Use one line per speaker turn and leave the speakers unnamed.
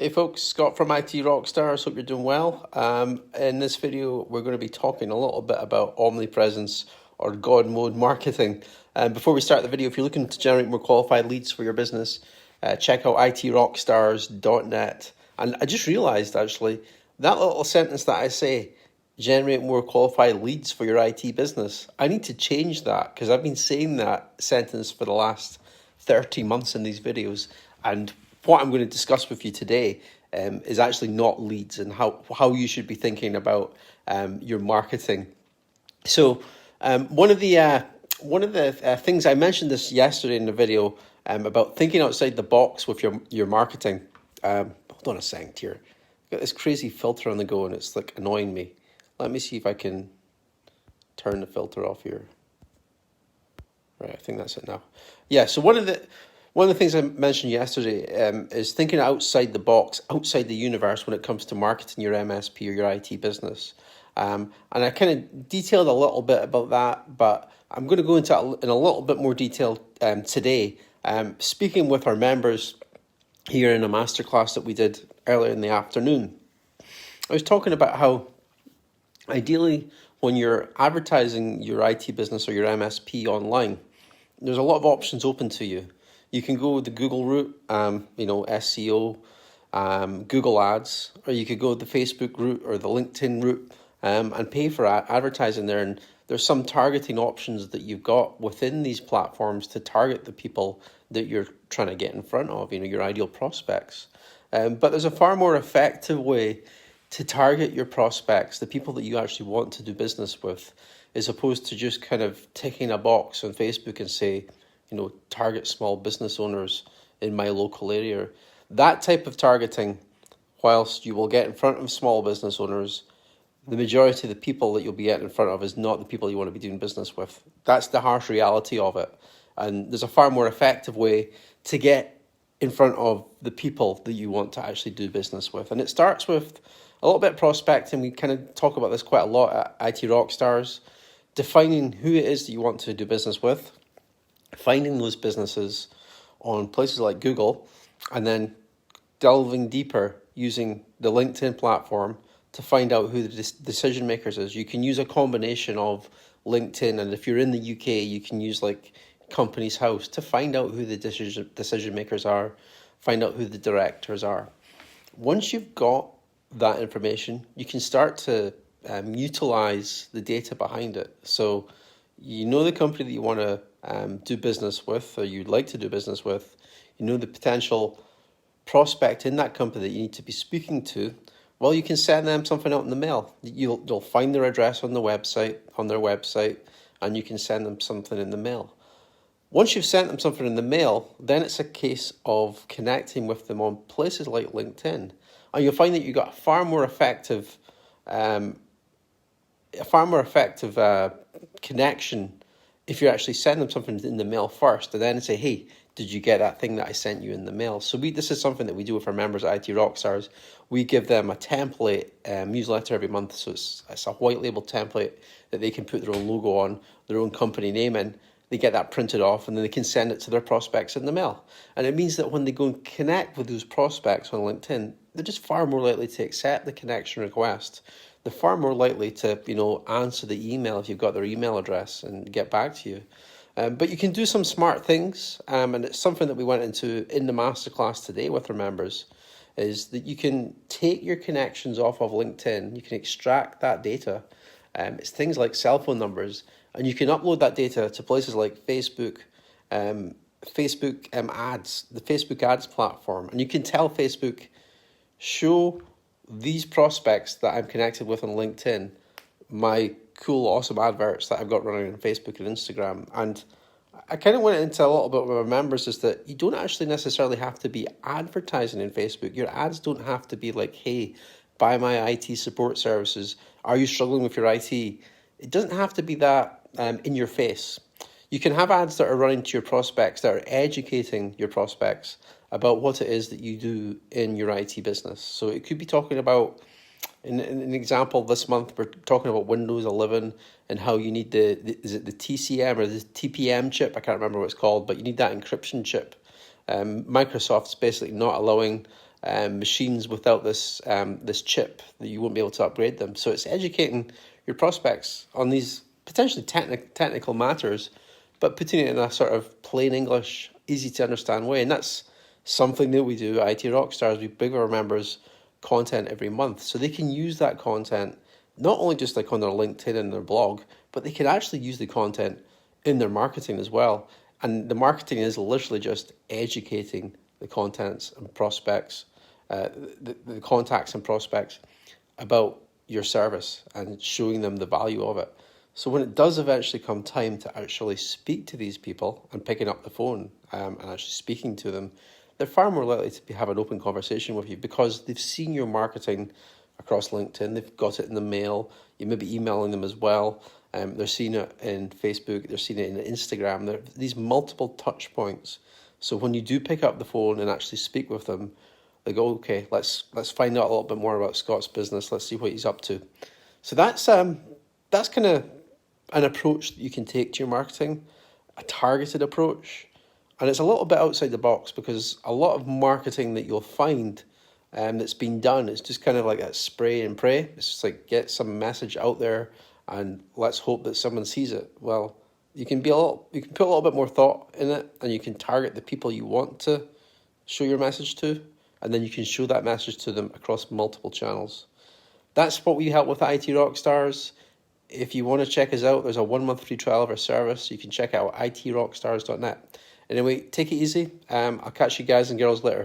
Hey folks, Scott from IT Rockstars. Hope you're doing well. In this video, we're going to be talking a little bit about omnipresence or God mode marketing. Before we start the video, if you're looking to generate more qualified leads for your business, check out itrockstars.net. And I just realized actually that little sentence that I say, generate more qualified leads for your IT business, I need to change that because I've been saying that sentence for the last 30 months in these videos. And what I'm going to discuss with you today is actually not leads and how you should be thinking about your marketing. So one of the things I mentioned this yesterday in the video about thinking outside the box with your marketing. Hold on a second here. I've got this crazy filter on the go and it's like annoying me. Let me see if I can turn the filter off here. Right, I think that's it now. Yeah, so one of the things I mentioned yesterday is thinking outside the box, outside the universe when it comes to marketing your MSP or your IT business. And I kind of detailed a little bit about that, but I'm going to go into it in a little bit more detail today. Speaking with our members here in a masterclass that we did earlier in the afternoon, I was talking about how ideally when you're advertising your IT business or your MSP online, there's a lot of options open to you. You can go the Google route, SEO, Google Ads, or you could go the Facebook route or the LinkedIn route and pay for advertising there. And there's some targeting options that you've got within these platforms to target the people that you're trying to get in front of, your ideal prospects. But there's a far more effective way to target your prospects, the people that you actually want to do business with, as opposed to just kind of ticking a box on Facebook and say, target small business owners in my local area. That type of targeting, whilst you will get in front of small business owners, the majority of the people that you'll be getting in front of is not the people you want to be doing business with. That's the harsh reality of it. And there's a far more effective way to get in front of the people that you want to actually do business with. And it starts with a little bit of prospecting. We kind of talk about this quite a lot at IT Rockstars. Defining who it is that you want to do business with, finding those businesses on places like Google, and then delving deeper using the LinkedIn platform to find out who the decision makers is. You can use a combination of LinkedIn, and if you're in the UK, you can use like Companies House to find out who the decision makers are, find out who the directors are. Once you've got that information, you can start to utilize the data behind it. So the company that you want to do business with, or you'd like to do business with, the potential prospect in that company that you need to be speaking to. Well, you can send them something out in the mail. You'll find their address on their website, and you can send them something in the mail. Once you've sent them something in the mail, then it's a case of connecting with them on places like LinkedIn. And you'll find that you've got a far more effective connection if you actually send them something in the mail first and then say, hey, did you get that thing that I sent you in the mail? So this is something that we do with our members at IT Rockstars. We give them a template newsletter every month. So it's a white label template that they can put their own logo on, their own company name in. They get that printed off and then they can send it to their prospects in the mail. And it means that when they go and connect with those prospects on LinkedIn, they're just far more likely to accept the connection request. They're far more likely to, answer the email if you've got their email address and get back to you. But you can do some smart things, and it's something that we went into in the masterclass today with our members, is that you can take your connections off of LinkedIn, you can extract that data. It's things like cell phone numbers, and you can upload that data to places like Facebook, ads, the Facebook ads platform, and you can tell Facebook, show these prospects that I'm connected with on LinkedIn my cool, awesome adverts that I've got running on Facebook and Instagram. And I kind of went into a little bit with my members is that you don't actually necessarily have to be advertising in Facebook. Your ads don't have to be like, hey, buy my IT support services. Are you struggling with your IT? It doesn't have to be that in your face. You can have ads that are running to your prospects, that are educating your prospects about what it is that you do in your IT business. So it could be talking about, in an example this month, we're talking about Windows 11 and how you need is it the TCM or the TPM chip? I can't remember what it's called, but you need that encryption chip. Microsoft's basically not allowing machines without this chip that you won't be able to upgrade them. So it's educating your prospects on these potentially technical matters, but putting it in a sort of plain English, easy to understand way. And that's something that we do at IT Rockstars. We give our members content every month, so they can use that content not only just like on their LinkedIn and their blog, but they can actually use the content in their marketing as well. And the marketing is literally just educating the contents and prospects, the contacts and prospects about your service and showing them the value of it. So when it does eventually come time to actually speak to these people and picking up the phone and actually speaking to them, they're far more likely to have an open conversation with you because they've seen your marketing across LinkedIn, they've got it in the mail, you may be emailing them as well, they're seeing it in Facebook, they're seeing it in Instagram, there are these multiple touch points. So when you do pick up the phone and actually speak with them, they go, okay, let's find out a little bit more about Scott's business, let's see what he's up to. So that's kind of an approach that you can take to your marketing, a targeted approach. And it's a little bit outside the box because a lot of marketing that you'll find that's been done is just kind of like that spray and pray. It's just like get some message out there and let's hope that someone sees it. Well, you can put a little bit more thought in it, and you can target the people you want to show your message to, and then you can show that message to them across multiple channels. That's what we help with IT Rockstars. If you want to check us out, there's a 1-month free trial of our service. You can check out itrockstars.net. Anyway, take it easy. I'll catch you guys and girls later.